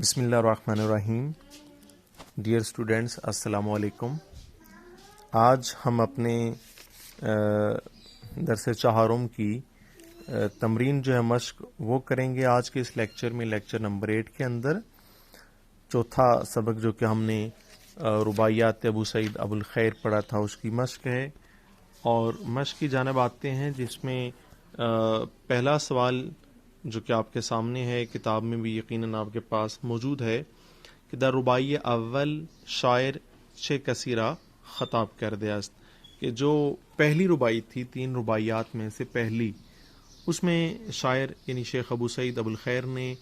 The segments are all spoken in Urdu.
بسم اللہ الرحمن الرحیم. ڈیئر اسٹوڈینٹس، السلام علیکم. آج ہم اپنے درس چہارم کی تمرین جو ہے مشق وہ کریں گے آج کے اس لیکچر میں، لیکچر نمبر 8 کے اندر. چوتھا سبق جو کہ ہم نے رباعیات ابو سعید ابو الخیر پڑھا تھا اس کی مشق ہے، اور مشق کی جانب آتے ہیں جس میں پہلا سوال جو کہ آپ کے سامنے ہے، کتاب میں بھی یقیناً آپ کے پاس موجود ہے کہ در رباعی اول شاعر چھ کثیرہ خطاب کردہ است، کہ جو پہلی رباعی تھی 3 رباعیات میں سے پہلی، اس میں شاعر یعنی شیخ ابو سعید ابو الخیر نے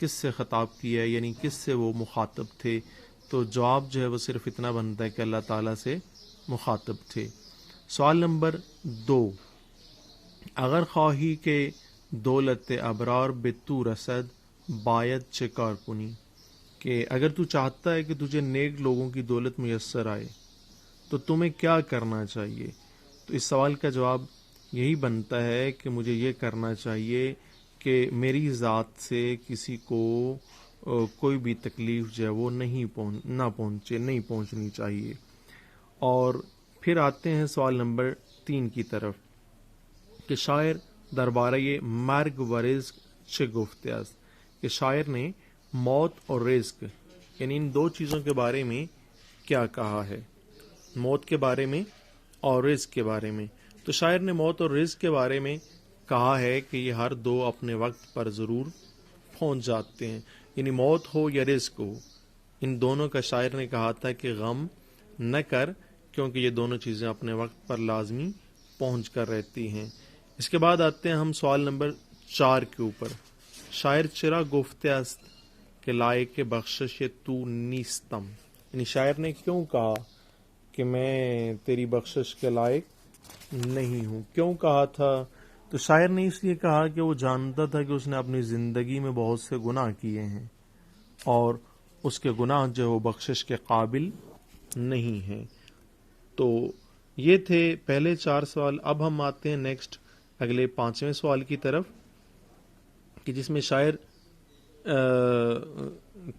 کس سے خطاب کیا، یعنی کس سے وہ مخاطب تھے. تو جواب جو ہے وہ صرف اتنا بنتا ہے کہ اللہ تعالیٰ سے مخاطب تھے. سوال نمبر 2، اگر خواہی کہ دولت ابرار بے تو رسد باید چکار کنی، کہ اگر تو چاہتا ہے کہ تجھے نیک لوگوں کی دولت میسر آئے تو تمہیں کیا کرنا چاہیے. تو اس سوال کا جواب یہی بنتا ہے کہ مجھے یہ کرنا چاہیے کہ میری ذات سے کسی کو کوئی بھی تکلیف جو ہے وہ نہیں پہنچنی چاہیے. اور پھر آتے ہیں سوال نمبر 3 کی طرف کہ شاعر دربارہ یہ مرگ و رزق چه گفته است، کہ شاعر نے موت اور رزق یعنی ان 2 چیزوں کے بارے میں کیا کہا ہے، موت کے بارے میں اور رزق کے بارے میں. تو شاعر نے موت اور رزق کے بارے میں کہا ہے کہ یہ ہر 2 اپنے وقت پر ضرور پہنچ جاتے ہیں، یعنی موت ہو یا رزق ہو، ان دونوں کا شاعر نے کہا تھا کہ غم نہ کر، کیونکہ یہ دونوں چیزیں اپنے وقت پر لازمی پہنچ کر رہتی ہیں. اس کے بعد آتے ہیں ہم سوال نمبر 4 کے اوپر. شاعر چرا گفته است کہ لائق بخشش تو نیستم، یعنی شاعر نے کیوں کہا کہ میں تیری بخشش کے لائق نہیں ہوں. کیوں کہا تھا؟ تو شاعر نے اس لیے کہا کہ وہ جانتا تھا کہ اس نے اپنی زندگی میں بہت سے گناہ کیے ہیں اور اس کے گناہ جو وہ بخشش کے قابل نہیں ہیں. تو یہ تھے پہلے 4 سوال. اب ہم آتے ہیں نیکسٹ اگلے 5ویں سوال کی طرف، کہ جس میں شاعر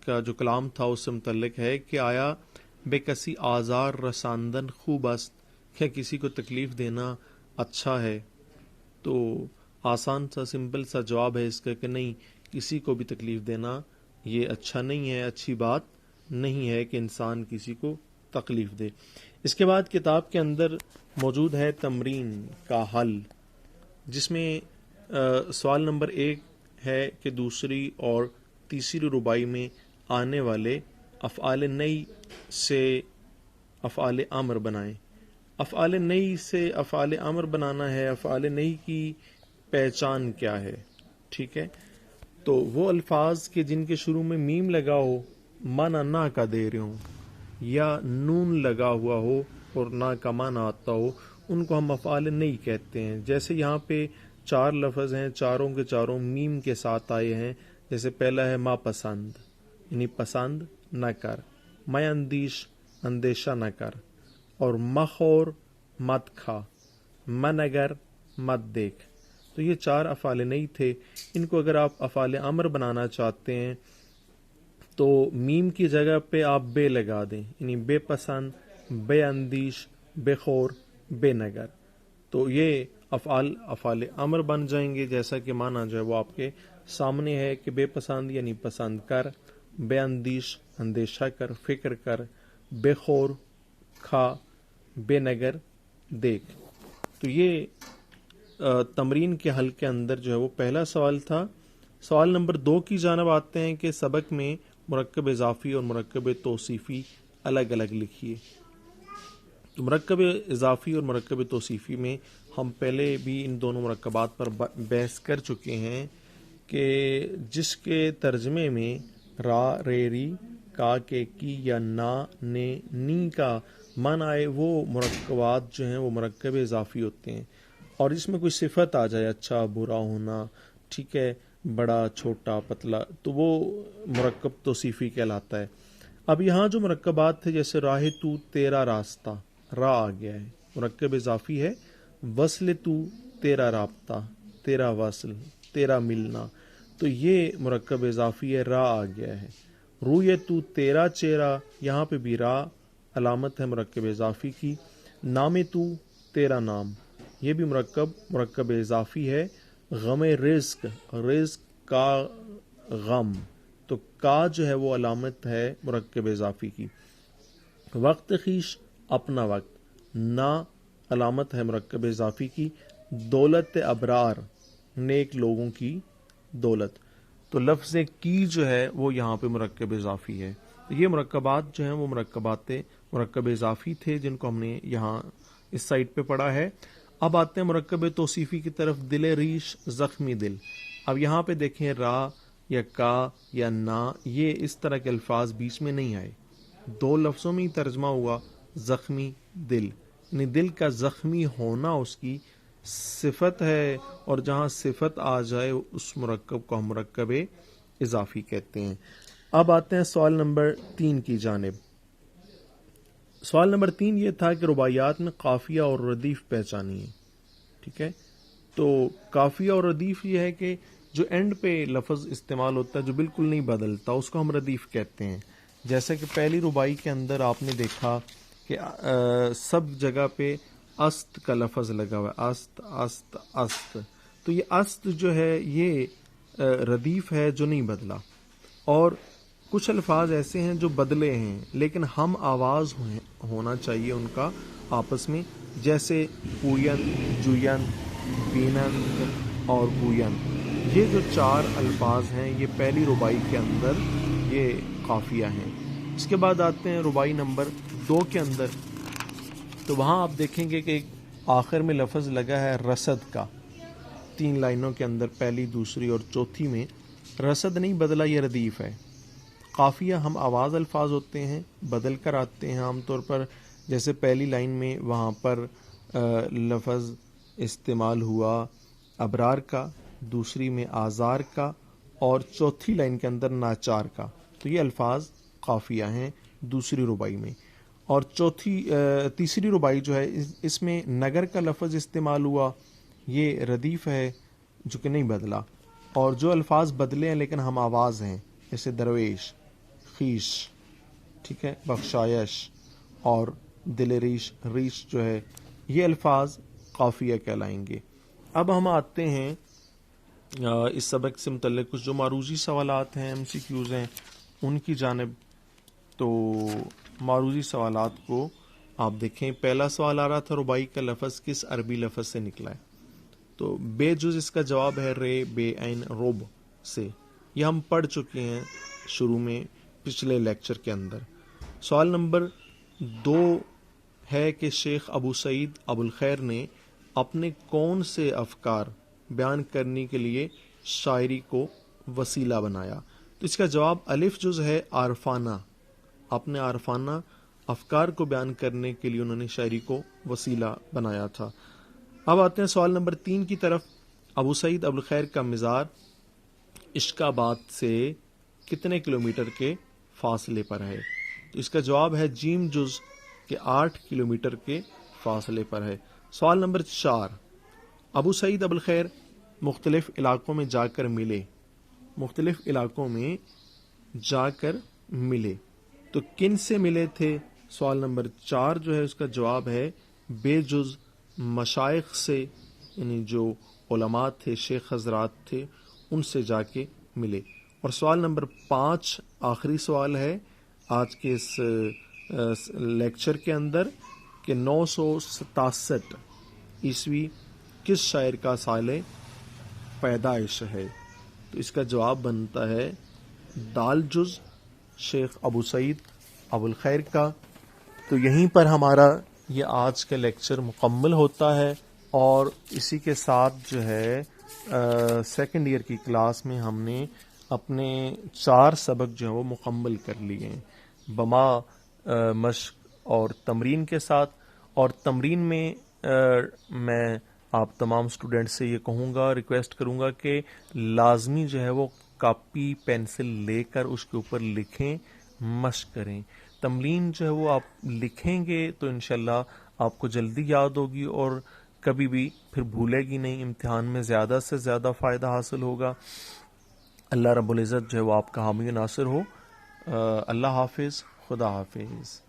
کا جو کلام تھا اس سے متعلق ہے کہ آیا بے کسی آزار رساندن خوب است، کیا کسی کو تکلیف دینا اچھا ہے؟ تو آسان سا سمپل سا جواب ہے اس کا کہ نہیں، کسی کو بھی تکلیف دینا یہ اچھا نہیں ہے، اچھی بات نہیں ہے کہ انسان کسی کو تکلیف دے. اس کے بعد کتاب کے اندر موجود ہے تمرین کا حل، جس میں سوال نمبر 1 ہے کہ دوسری اور تیسری رباعی میں آنے والے افعال نئی سے افعال امر بنائیں. افعال نئی سے افعال امر بنانا ہے. افعال نئی کی پہچان کیا ہے؟ ٹھیک ہے، تو وہ الفاظ کے جن کے شروع میں میم لگا ہو، مانا نہ کا دے رہے ہوں، یا نون لگا ہوا ہو اور نہ کا مانا آتا ہو، ان کو ہم افعال نہیں کہتے ہیں. جیسے یہاں پہ 4 لفظ ہیں، چاروں کے چاروں میم کے ساتھ آئے ہیں. جیسے پہلا ہے ما پسند، یعنی پسند نہ کر، میں اندیش اندیشہ نہ کر، اور مخور مت کھا، من اگر مت دیکھ. تو یہ 4 افعال نہیں تھے. ان کو اگر آپ افعال امر بنانا چاہتے ہیں تو میم کی جگہ پہ آپ بے لگا دیں، یعنی بے پسند، بے اندیش، بے خور، بے نگر. تو یہ افعال امر بن جائیں گے، جیسا کہ معنی جو ہے وہ آپ کے سامنے ہے کہ بے پسند یعنی پسند کر، بے اندیش اندیشہ کر، فکر کر، بے خور کھا، بے نگر دیکھ. تو یہ تمرین کے حل کے اندر جو ہے وہ پہلا سوال تھا. سوال نمبر 2 کی جانب آتے ہیں کہ سبق میں مرکب اضافی اور مرکب توصیفی الگ الگ لکھیے. تو مرکب اضافی اور مرکب توصیفی میں ہم پہلے بھی ان دونوں مرکبات پر بحث کر چکے ہیں کہ جس کے ترجمے میں را، رے، ری، کا، کے، کی یا نا، نے، نی کا معنی آئے، وہ مرکبات جو ہیں وہ مرکب اضافی ہوتے ہیں. اور اس میں کوئی صفت آ جائے، اچھا برا ہونا، ٹھیک ہے، بڑا چھوٹا پتلا، تو وہ مرکب توصیفی کہلاتا ہے. اب یہاں جو مرکبات تھے جیسے راہ تو تیرا راستہ، را آ گیا ہے، مرکب اضافی ہے. وصل تو تیرا رابطہ، تیرا وصل، تیرا ملنا، تو یہ مرکب اضافی ہے، را آ گیا ہے. روئے تو تیرا چہرہ، یہاں پہ بھی را علامت ہے مرکب اضافی کی. نام تو تیرا نام، یہ بھی مرکب اضافی ہے. غم رزق، رزق کا غم، تو کا جو ہے وہ علامت ہے مرکب اضافی کی. وقت خیش، اپنا وقت، نا علامت ہے مرکب اضافی کی. دولت ابرار، نیک لوگوں کی دولت. تو لفظ کی جو ہے وہ یہاں پہ مرکب اضافی ہے. یہ مرکبات جو ہیں وہ مرکب اضافی تھے جن کو ہم نے یہاں اس سائٹ پہ پڑھا ہے. اب آتے ہیں مرکب توصیفی کی طرف. دل ریش، زخمی دل. اب یہاں پہ دیکھیں را یا کا یا نا، یہ اس طرح کے الفاظ بیچ میں نہیں آئے. دو لفظوں میں ہی ترجمہ ہوا زخمی دل، یعنی دل کا زخمی ہونا اس کی صفت ہے، اور جہاں صفت آ جائے اس مرکب کو ہم مرکب اضافی کہتے ہیں. اب آتے ہیں سوال نمبر 3 کی جانب. سوال نمبر 3 یہ تھا کہ رباعیات میں قافیہ اور ردیف پہچانیے. ٹھیک ہے، تو قافیہ اور ردیف یہ ہے کہ جو اینڈ پہ لفظ استعمال ہوتا ہے جو بالکل نہیں بدلتا، اس کو ہم ردیف کہتے ہیں. جیسے کہ پہلی رباعی کے اندر آپ نے دیکھا کہ سب جگہ پہ است کا لفظ لگا ہوا ہے، است است است. تو یہ است جو ہے یہ ردیف ہے جو نہیں بدلا. اور کچھ الفاظ ایسے ہیں جو بدلے ہیں لیکن ہم آواز ہونا چاہیے ان کا آپس میں، جیسے پوین، جوین، بینند اور بوین. یہ جو 4 الفاظ ہیں یہ پہلی رباعی کے اندر یہ قافیہ ہیں. اس کے بعد آتے ہیں رباعی نمبر 2 کے اندر. تو وہاں آپ دیکھیں گے کہ ایک آخر میں لفظ لگا ہے رسد کا. 3 لائنوں کے اندر، پہلی، دوسری اور چوتھی میں رسد نہیں بدلا، یہ ردیف ہے. قافیہ ہم آواز الفاظ ہوتے ہیں، بدل کر آتے ہیں عام طور پر. جیسے پہلی لائن میں وہاں پر لفظ استعمال ہوا ابرار کا، دوسری میں آزار کا، اور چوتھی لائن کے اندر ناچار کا. تو یہ الفاظ قافیہ ہیں دوسری رباعی میں. اور تیسری رباعی جو ہے اس میں نگر کا لفظ استعمال ہوا، یہ ردیف ہے جو کہ نہیں بدلا. اور جو الفاظ بدلے ہیں لیکن ہم آواز ہیں، جیسے درویش، خیش، ٹھیک ہے، بخشایش اور دل ریش، ریش جو ہے، یہ الفاظ قافیہ کہلائیں گے. اب ہم آتے ہیں اس سبق سے متعلق کچھ جو معروضی سوالات ہیں، MCQs ہیں، ان کی جانب. تو معروضی سوالات کو آپ دیکھیں. پہلا سوال آ رہا تھا رباعی کا لفظ کس عربی لفظ سے نکلا ہے؟ تو بے جز اس کا جواب ہے رے بے عین رب سے. یہ ہم پڑھ چکے ہیں شروع میں پچھلے لیکچر کے اندر. سوال نمبر 2 ہے کہ شیخ ابو سعید ابو الخیر نے اپنے کون سے افکار بیان کرنے کے لیے شاعری کو وسیلہ بنایا؟ تو اس کا جواب الف جز ہے عارفانہ. اپنے عارفانہ افکار کو بیان کرنے کے لیے انہوں نے شاعری کو وسیلہ بنایا تھا. اب آتے ہیں سوال نمبر 3 کی طرف. ابو سعید ابو الخیر کا مزار عشق آباد سے کتنے کلومیٹر کے فاصلے پر ہے؟ تو اس کا جواب ہے جیم جز کے 8 کلومیٹر کے فاصلے پر ہے. سوال نمبر 4. ابو سعید ابو الخیر مختلف علاقوں میں جا کر ملے. مختلف علاقوں میں جا کر ملے تو کن سے ملے تھے؟ سوال نمبر 4 جو ہے اس کا جواب ہے بے جز مشائخ سے، یعنی جو علماء تھے، شیخ حضرات تھے، ان سے جا کے ملے. اور سوال نمبر 5 آخری سوال ہے آج کے اس لیکچر کے اندر کہ 967 عیسوی کس شاعر کا سال پیدائش ہے؟ تو اس کا جواب بنتا ہے دال جز شیخ ابو سعید ابو الخیر کا. تو یہیں پر ہمارا یہ آج کا لیکچر مکمل ہوتا ہے، اور اسی کے ساتھ جو ہے سیکنڈ ایئر کی کلاس میں ہم نے اپنے 4 سبق جو ہیں وہ مکمل کر لیے ہیں بما مشق اور تمرین کے ساتھ. اور تمرین میں میں آپ تمام اسٹوڈنٹ سے یہ کہوں گا، ریکویسٹ کروں گا کہ لازمی جو ہے وہ کاپی پینسل لے کر اس کے اوپر لکھیں، مشق کریں. تمرین جو ہے وہ آپ لکھیں گے تو انشاءاللہ آپ کو جلدی یاد ہوگی اور کبھی بھی پھر بھولے گی نہیں. امتحان میں زیادہ سے زیادہ فائدہ حاصل ہوگا. اللہ رب العزت جو ہے وہ آپ کا حامی و ناصر ہو. اللہ حافظ، خدا حافظ.